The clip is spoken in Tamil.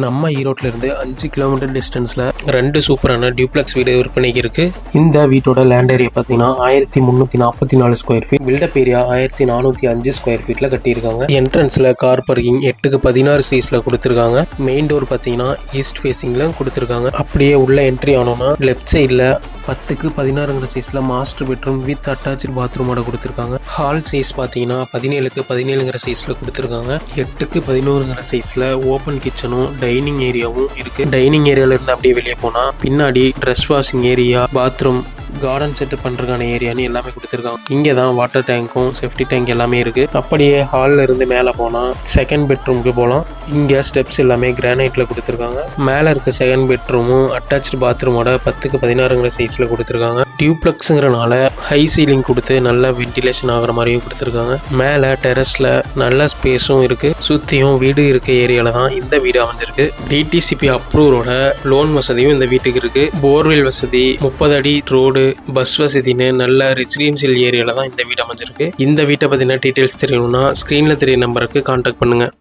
நம்ம ஈரோட்டில் இருந்து 5 கிலோமீட்டர் டிஸ்டன்ஸில் 2 சூப்பரான டியூப்ளெக்ஸ் வீடு விற்பனைக்கு இருக்கு. இந்த வீட்டோட லேண்ட் ஏரியா பார்த்தீங்கன்னா 1344 square feet, built up area 1405 square ஃபீட்டில் கட்டியிருக்காங்க. என்ட்ரன்ஸில் கார் பார்க்கிங் 8க்கு 16 சைஸில் கொடுத்துருக்காங்க. மெயின் டோர் பார்த்தீங்கன்னா ஈஸ்ட் ஃபேஸிங்கில் கொடுத்துருக்காங்க. அப்படியே உள்ள என்ட்ரி ஆனோன்னா லெஃப்ட் சைடில் 10க்கு 16 சைஸில் மாஸ்டர் பெட்ரூம் வித் அட்டாச்சு பாத்ரூமோட கொடுத்துருக்காங்க. ஹால் சைஸ் பார்த்தீங்கன்னா 17க்கு 17 சைஸில் கொடுத்துருக்காங்க. 8க்கு 11 சைஸில் ஓப்பன் கிச்சனும் டைனிங் ஏரியாவும் இருக்குது. டைனிங் ஏரியாவிலேருந்து அப்படியே வெளியே போனால் பின்னாடி dress washing area, bathroom, garden setup பண்ணுறதுக்கான ஏரியான்னு எல்லாமே கொடுத்துருக்காங்க. இங்கே தான் வாட்டர் டேங்க்கும் சேஃப்டி டேங்க் எல்லாமே இருக்குது. அப்படியே ஹாலில் இருந்து மேலே போனால் செகண்ட் பெட்ரூமுக்கு போகலாம். இங்கே ஸ்டெப்ஸ் எல்லாமே கிரானைட்டில் கொடுத்துருக்காங்க. மேலே இருக்க செகண்ட் பெட்ரூமும் அட்டாச்சு பாத்ரூமோட 10க்கு 16 சைஸில் கொடுத்துருக்காங்க. டியூப்ளெக்ஸுங்கிறனால ஹை சீலிங் கொடுத்து நல்லா வென்டிலேஷன் ஆகிற மாதிரியும் கொடுத்துருக்காங்க. மேலே டெரஸில் நல்ல ஸ்பேஸும் இருக்குது. சுற்றியும் வீடு இருக்க ஏரியாவில் தான் இந்த வீடு அமைஞ்சிருக்கு. டிடிசிபி அப்ரூவோட லோன் வசதியும் இந்த வீட்டுக்கு இருக்குது. போர்வெல் வசதி, 30 அடி ரோடு, பஸ் வசதின்னு நல்ல ரெசிடென்சியல் ஏரியாவில் தான் இந்த வீடு அமைஞ்சிருக்கு. இந்த வீட்டை பற்றின டீட்டெயில்ஸ் தெரியணும்னா ஸ்க்ரீனில் தெரிய நம்பருக்கு கான்டாக்ட் பண்ணுங்கள்.